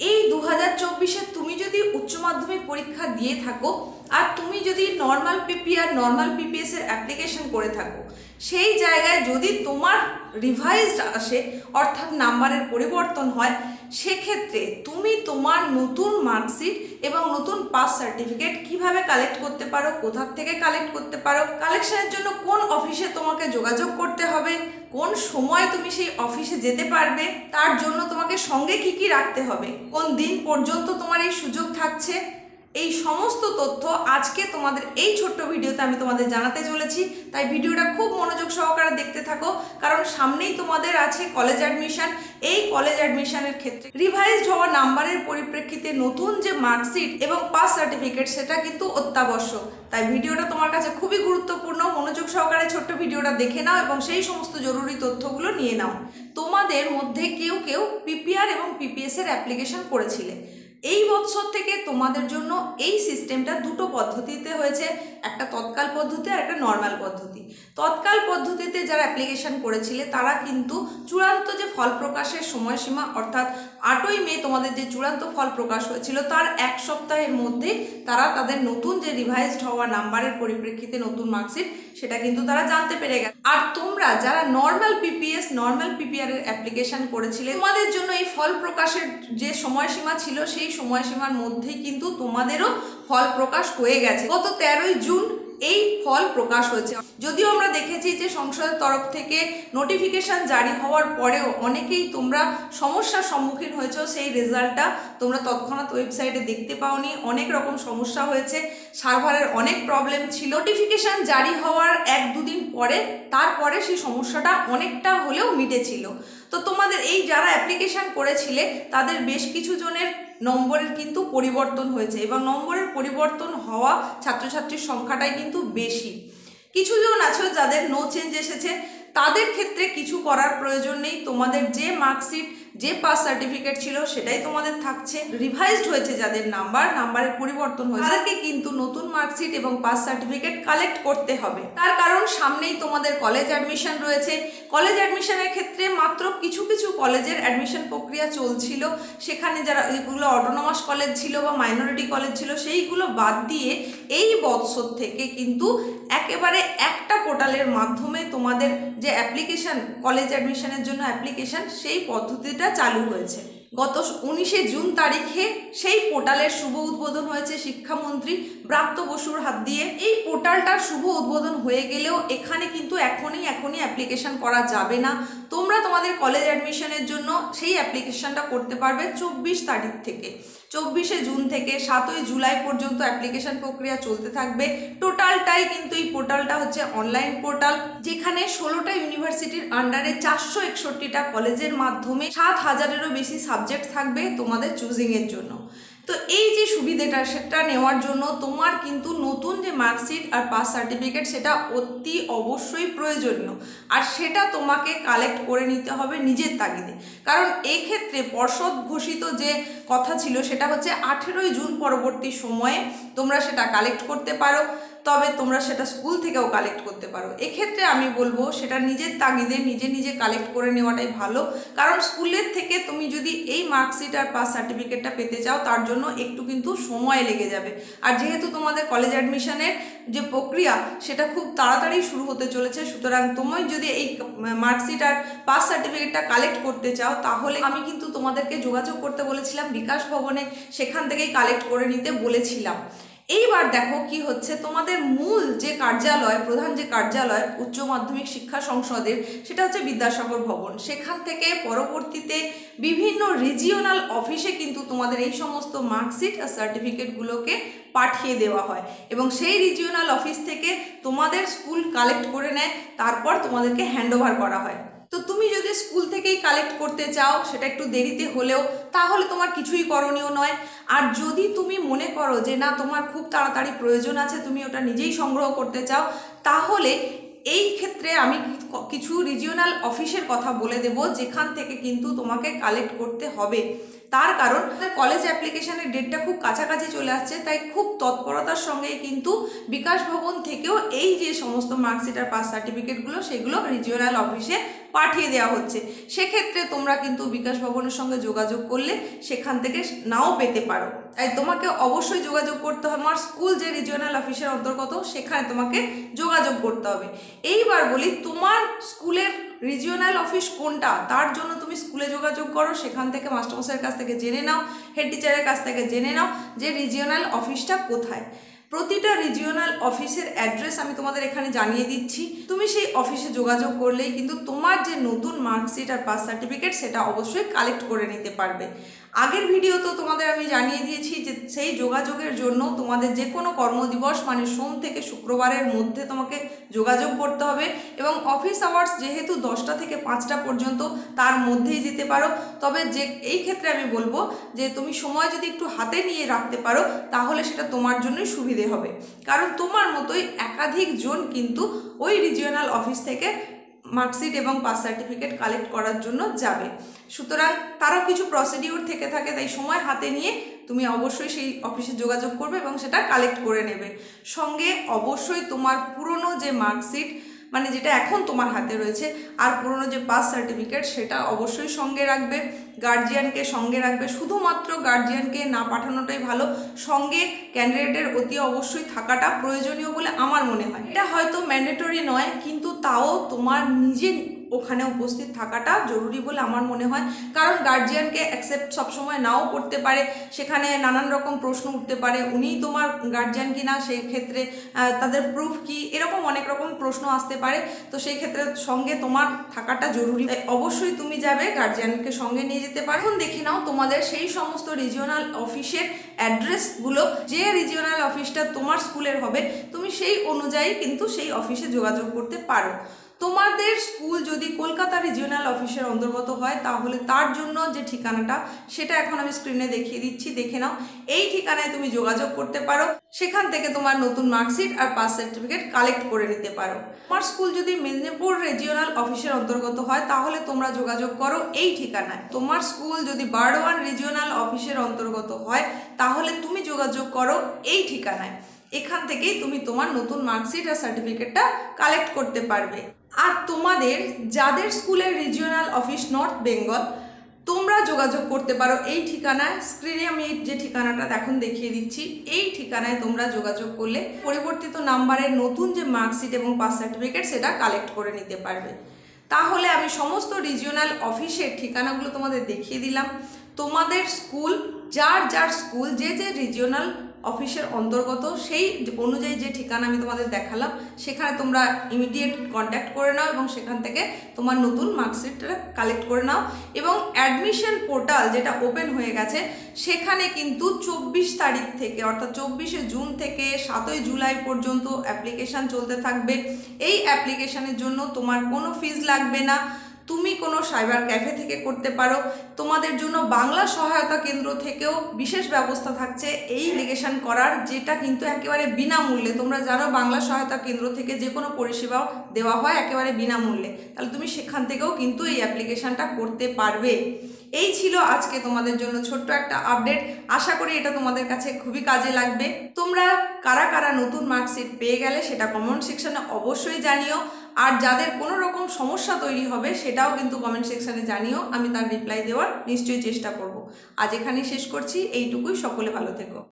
এই 2024-এ তুমি যদি উচ্চ মাধ্যমিক পরীক্ষা দিয়ে থাকো আর তুমি যদি নর্মাল পিপি আর নর্মাল পিপিএস এর অ্যাপ্লিকেশন করে থাকো, সেই জায়গায় যদি তোমার রিভাইজড আসে অর্থাৎ নাম্বারের পরিবর্তন হয়, সেক্ষেত্রে তুমি তোমার নতুন মার্কশিট এবং নতুন পাস সার্টিফিকেট কিভাবে কালেক্ট করতে পারো, কোথা থেকে কালেক্ট করতে পারো, কালেকশনের জন্য কোন অফিসে তোমাকে যোগাযোগ করতে হবে, কোন সময় তুমি সেই অফিসে যেতে পারবে, তার জন্য তোমাকে সঙ্গে কি কি রাখতে হবে, কোন দিন পর্যন্ত তোমার এই সুযোগ থাকছে, এই সমস্ত তথ্য আজকে তোমাদের এই ছোট্ট ভিডিওতে আমি তোমাদের জানাতে চলেছি। তাই ভিডিওটা খুব মনোযোগ সহকারে দেখতে থাকো, কারণ সামনেই তোমাদের আছে কলেজ অ্যাডমিশন। এই কলেজ অ্যাডমিশনের ক্ষেত্রে রিভাইজড হওয়া নাম্বারের পরিপ্রেক্ষিতে নতুন যে মার্কশিট এবং পাস সার্টিফিকেট সেটা কিন্তু অত্যাবশ্যক। তাই ভিডিওটা তোমার কাছে খুবই গুরুত্বপূর্ণ, মনোযোগ সহকারে ছোট্ট ভিডিওটা দেখে নাও এবং সেই সমস্ত জরুরি তথ্যগুলো নিয়ে নাও। তোমাদের মধ্যে কেউ কেউ পিপিআর এবং পিপিএস এর অ্যাপ্লিকেশন করেছিলে। এই বছর থেকে তোমাদের জন্য এই সিস্টেমটা দুটো পদ্ধতিতে হয়েছে, একটা তৎকাল পদ্ধতি আর একটা নর্মাল পদ্ধতি। তৎকাল পদ্ধতিতে যারা অ্যাপ্লিকেশন করেছিলে তারা কিন্তু চূড়ান্ত যে ফল প্রকাশের সময়সীমা অর্থাৎ 8ই মে তোমাদের যে চূড়ান্ত ফল প্রকাশ হয়েছিল তার এক সপ্তাহের মধ্যে তারা তাদের নতুন যে রিভাইজড হওয়া নাম্বারের পরিপ্রেক্ষিতে নতুন মার্কশিট সেটা কিন্তু তারা জানতে পেরে গেছে। আর তোমরা যারা নর্মাল পিপিএস নর্মাল পিপিআর এর অ্যাপ্লিকেশন করেছিলে, তোমাদের জন্য এই ফল প্রকাশের যে সময়সীমা ছিল সেই সময়সীমার মধ্যেই কিন্তু তোমাদেরও ফল প্রকাশ হয়ে গেছে। গত 13ই জুন এই ফল প্রকাশ হয়েছে। যদিও আমরা দেখেছি যে সংসদের তরফ থেকে নোটিফিকেশন জারি হওয়ার পরেও অনেকেই তোমরা সমস্যার সম্মুখীন হয়েছো, সেই রেজাল্টটা তোমরা তৎক্ষণাৎ ওয়েবসাইটে দেখতে পাওনি, অনেক রকম সমস্যা হয়েছে, সার্ভারের অনেক প্রবলেম ছিল। নোটিফিকেশন জারি হওয়ার 1-2 দিন পরে তারপরে সেই সমস্যাটা অনেকটা হলেও মিটেছিল। তো তোমাদের এই যারা অ্যাপ্লিকেশন করেছিলে তাদের বেশ কিছু জনের নম্বরের কিন্তু পরিবর্তন হয়েছে এবং নম্বরের পরিবর্তন হওয়া ছাত্রছাত্রীর সংখ্যাটাই কিন্তু বেশি। কিছু জন আছে যাদের নো চেঞ্জ এসেছে, তাদের ক্ষেত্রে কিছু করার প্রয়োজন নেই। তোমাদের যে মার্কশিট যে পাস সার্টিফিকেট ছিল সেটাই তোমাদের থাকছে। রিভাইজড হয়েছে যাদের নাম্বারের পরিবর্তন হয়েছে তাদেরকে কিন্তু নতুন মার্কশিট এবং পাস সার্টিফিকেট কালেক্ট করতে হবে। তার কারণ সামনেই তোমাদের কলেজ অ্যাডমিশন রয়েছে। কলেজ অ্যাডমিশনের ক্ষেত্রে মাত্র কিছু কিছু কলেজের অ্যাডমিশন প্রক্রিয়া চলছিল, সেখানে যারা যেগুলো অটোনমাস কলেজ ছিল বা মাইনরিটি কলেজ ছিল সেইগুলো বাদ দিয়ে এই বছর থেকে কিন্তু একেবারে একটা পোর্টালের মাধ্যমে তোমাদের যে অ্যাপ্লিকেশন কলেজ অ্যাডমিশনের জন্য অ্যাপ্লিকেশন সেই পদ্ধতিটা চালু হয়েছে। গত 19শে জুন তারিখে সেই পোর্টালের শুভ উদ্বোধন হয়েছে শিক্ষামন্ত্রী ব্রাত্য বসুর হাত দিয়ে। এই পোর্টালটার শুভ উদ্বোধন হয়ে গেলেও এখানে কিন্তু এখনই অ্যাপ্লিকেশন করা যাবে না। তোমরা তোমাদের কলেজ অ্যাডমিশনের জন্য সেই অ্যাপ্লিকেশনটা করতে পারবে 24 তারিখ থেকে। 24শে জুন থেকে 7ই জুলাই পর্যন্ত অ্যাপ্লিকেশন প্রক্রিয়া চলতে থাকবে। টোটালটাই কিন্তু এই পোর্টালটা হচ্ছে অনলাইন পোর্টাল, যেখানে 16টা ইউনিভার্সিটির আন্ডারে 461টা কলেজের মাধ্যমে 7000-এরও বেশি সাবজেক্ট থাকবে তোমাদের চুজিংয়ের জন্য। তো এই যে সুবিধাটা সেটা নেওয়ার জন্য তোমার কিন্তু নতুন যে মার্কশিট আর পাস সার্টিফিকেট সেটা অতি অবশ্যই প্রয়োজনীয়, আর সেটা তোমাকে কালেক্ট করে নিতে হবে নিজের তাগিদে। কারণ এই ক্ষেত্রে পর্ষদ ঘোষিত যে কথা ছিল সেটা হচ্ছে 18ই জুন পরবর্তী সময়ে তোমরা সেটা কালেক্ট করতে পারো, তবে তোমরা সেটা স্কুল থেকেও কালেক্ট করতে পারো। এক্ষেত্রে আমি বলবো সেটা নিজের তাগিদে নিজে কালেক্ট করে নেওয়াটাই ভালো, কারণ স্কুলের থেকে তুমি যদি এই মার্কশিট আর পাস সার্টিফিকেটটা পেতে চাও তার জন্য একটু কিন্তু সময় লেগে যাবে। আর যেহেতু তোমাদের কলেজ অ্যাডমিশনের যে প্রক্রিয়া সেটা খুব তাড়াতাড়ি শুরু হতে চলেছে, সুতরাং তুমি যদি এই মার্কশিট আর পাস সার্টিফিকেটটা কালেক্ট করতে চাও তাহলে আমি কিন্তু তোমাদেরকে যোগাযোগ করতে বলেছিলাম বিকাশ ভবনে, সেখান থেকেই কালেক্ট করে নিতে বলেছিলাম। এইবার দেখো কি হচ্ছে, তোমাদের মূল যে কার্যালয়, প্রধান যে কার্যালয় উচ্চ মাধ্যমিক শিক্ষা সংসদের, সেটা হচ্ছে বিদ্যাসাগর ভবন। সেখান থেকে পরবর্তীতে বিভিন্ন রিজিওনাল অফিসে কিন্তু তোমাদের এই সমস্ত মার্কশিট আর সার্টিফিকেটগুলোকে পাঠিয়ে দেওয়া হয় এবং সেই রিজিওনাল অফিস থেকে তোমাদের স্কুল কালেক্ট করে নেয়, তারপর তোমাদেরকে হ্যান্ডওভার করা হয়। তো তুমি যদি স্কুল থেকেই কালেক্ট করতে চাও সেটা একটু দেরিতে হলেও তাহলে তোমার কিছুই করণীয় নয়। আর যদি তুমি মনে করো যে না তোমার খুব তাড়াতাড়ি প্রয়োজন আছে, তুমি ওটা নিজেই সংগ্রহ করতে চাও, তাহলে এই ক্ষেত্রে আমি কিছু রিজিওনাল অফিসের কথা বলে দেব যেখান থেকে কিন্তু তোমাকে কালেক্ট করতে হবে। তার কারণ কলেজ অ্যাপ্লিকেশনের ডেটটা খুব কাছাকাছি চলে আসছে, তাই খুব তৎপরতার সঙ্গে কিন্তু বিকাশ ভবন থেকেও এই যে সমস্ত মার্কশিট আর পাস সার্টিফিকেটগুলো সেগুলো রিজিওনাল অফিসে পাঠিয়ে দেওয়া হচ্ছে। সেক্ষেত্রে তোমরা কিন্তু বিকাশ ভবনের সঙ্গে যোগাযোগ করলে সেখান থেকে নাও পেতে পারো। তাই তোমাকে অবশ্যই যোগাযোগ করতে হবে। আমার স্কুল যে রিজিওনাল অফিসের অন্তর্গত সেখানে তোমাকে যোগাযোগ করতে হবে। এইবার বলি, তোমার স্কুলের রিজিওনাল অফিস কোনটা তার জন্য তুমি স্কুলে যোগাযোগ করো, সেখান থেকে মাস্টারমশাইয়ের কাছ থেকে জেনে নাও, হেড টিচারের কাছ থেকে জেনে নাও যে রিজিওনাল অফিসটা কোথায়। প্রতিটা রিজিওনাল অফিসের অ্যাড্রেস আমি তোমাদের এখানে জানিয়ে দিচ্ছি। তুমি সেই অফিসে যোগাযোগ করলেই কিন্তু তোমার যে নতুন মার্কশিট আর পাস সার্টিফিকেট সেটা অবশ্যই কালেক্ট করে নিতে পারবে। আগের ভিডিও তো তোমাদের আমি জানিয়ে দিয়েছি যে সেই যোগাযোগের জন্য তোমাদের যে কোনো কর্মদিবস মানে সোম থেকে শুক্রবারের মধ্যে তোমাকে যোগাযোগ করতে হবে, এবং অফিস আওয়ার্স যেহেতু 10টা থেকে 5টা পর্যন্ত তার মধ্যেই যেতে পারো। তবে যে এই ক্ষেত্রে আমি বলবো যে তুমি সময় যদি একটু হাতে নিয়ে রাখতে পারো তাহলে সেটা তোমার জন্যই সুবিধে হবে, কারণ তোমার মতোই একাধিক জন কিন্তু ওই রিজিওনাল অফিস থেকে মার্কশিট এবং পাস সার্টিফিকেট কালেক্ট করার জন্য যাবে। সুতরাং তারও কিছু প্রসিডিউর থেকে থাকে, তাই সময় হাতে নিয়ে তুমি অবশ্যই সেই অফিসে যোগাযোগ করবে এবং সেটা কালেক্ট করে নেবে। সঙ্গে অবশ্যই তোমার পুরনো যে মার্কশিট মানে যেটা এখন তোমার হাতে রয়েছে আর পুরনো যে পাস সার্টিফিকেট সেটা অবশ্যই সঙ্গে রাখবে, গার্জিয়ানকে সঙ্গে রাখবে। শুধুমাত্র গার্জিয়ানকে না পাঠানোটাই ভালো, সঙ্গে ক্যান্ডিডেটের অতি অবশ্যই থাকাটা প্রয়োজনীয় বলে আমার মনে হয়। এটা হয়তো ম্যান্ডেটরি নয়, কিন্তু তাও তোমার নিজে ওখানে উপস্থিত থাকাটা জরুরি বলে আমার মনে হয়, কারণ গার্জিয়ানকে অ্যাকসেপ্ট সবসময় নাও করতে পারে, সেখানে নানান রকম প্রশ্ন উঠতে পারে, উনিই তোমার গার্জিয়ান কি না, সেই ক্ষেত্রে তাদের প্রুফ কি, এরকম অনেক রকম প্রশ্ন আসতে পারে। তো সেই ক্ষেত্রে সঙ্গে তোমার থাকাটা জরুরি, অবশ্যই তুমি যাবে, গার্জিয়ানকে সঙ্গে নিয়ে যেতে পারো। এখন দেখে নাও তোমাদের সেই সমস্ত রিজিওনাল অফিসের অ্যাড্রেসগুলো, যে রিজিওনাল অফিসটা তোমার স্কুলের হবে তুমি সেই অনুযায়ী কিন্তু সেই অফিসে যোগাযোগ করতে পারো। তোমাদের স্কুল যদি কলকাতা রিজিওনাল অফিসের অন্তর্গত হয় তাহলে তার জন্য যে ঠিকানাটা সেটা এখন আমি স্ক্রিনে দেখিয়ে দিচ্ছি, দেখে নাও। এই ঠিকানায় তুমি যোগাযোগ করতে পারো, সেখান থেকে তোমার নতুন মার্কশিট আর পাস সার্টিফিকেট কালেক্ট করে নিতে পারো। তোমার স্কুল যদি মেদিনীপুর রিজিওনাল অফিসের অন্তর্গত হয় তাহলে তোমরা যোগাযোগ করো এই ঠিকানায়। তোমার স্কুল যদি বারওয়ান রিজিওনাল অফিসের অন্তর্গত হয় তাহলে তুমি যোগাযোগ করো এই ঠিকানায়। এখান থেকেই তুমি তোমার নতুন মার্কশিট আর সার্টিফিকেটটা কালেক্ট করতে পারবে। আর তোমাদের যাদের স্কুলের রিজিওনাল অফিস নর্থ বেঙ্গল, তোমরা যোগাযোগ করতে পারো এই ঠিকানায়। স্ক্রিনে আমি যে ঠিকানাটা এখন দেখিয়ে দিচ্ছি এই ঠিকানায় তোমরা যোগাযোগ করলে পরিবর্তিত নাম্বারের নতুন যে মার্কশিট এবং পাস সার্টিফিকেট সেটা কালেক্ট করে নিতে পারবে। তাহলে আমি সমস্ত রিজিওনাল অফিসের ঠিকানাগুলো তোমাদের দেখিয়ে দিলাম। তোমাদের স্কুল যার যার স্কুল যে যে রিজিওনাল অফিসের অন্তর্গত সেই অনুযায়ী যে ঠিকানা আমি তোমাদের দেখালাম সেখানে তোমরা ইমিডিয়েট কন্ট্যাক্ট করে নাও এবং সেখান থেকে তোমার নতুন মার্কশিটটা কালেক্ট করে নাও। এবং অ্যাডমিশন পোর্টাল যেটা ওপেন হয়ে গেছে সেখানে কিন্তু 24 তারিখ থেকে অর্থাৎ 24শে জুন থেকে 7ই জুলাই পর্যন্ত অ্যাপ্লিকেশান চলতে থাকবে। এই অ্যাপ্লিকেশানের জন্য তোমার কোনো ফিজ লাগবে না, তুমি কোনো সাইবার ক্যাফে থেকে করতে পারো। তোমাদের জন্য বাংলা সহায়তা কেন্দ্র থেকেও বিশেষ ব্যবস্থা থাকছে এই অ্যাপ্লিকেশন করার, যেটা কিন্তু একেবারে বিনামূল্যে। তোমরা জানো বাংলা সহায়তা কেন্দ্র থেকে যে কোনো পরিষেবা দেওয়া হয় একেবারে বিনামূল্যে, তাহলে তুমি সেখান থেকেও কিন্তু এই অ্যাপ্লিকেশনটা করতে পারবে। এই ছিল আজকে তোমাদের জন্য ছোট্ট একটা আপডেট। আশা করি এটা তোমাদের কাছে খুবই কাজে লাগবে। তোমরা কারা কারা নতুন মার্কশিট পেয়ে গেলে সেটা কমেন্ট সেকশনে অবশ্যই জানিও, আর যাদের কোনো রকম সমস্যা তৈরি হবে সেটাও কিন্তু কমেন্ট সেকশনে জানিও, আমি তার রিপ্লাই দেওয়ার নিশ্চয়ই চেষ্টা করব। আজ এখানেই শেষ করছি, এইটুকুই। সকলে ভালো থেকো।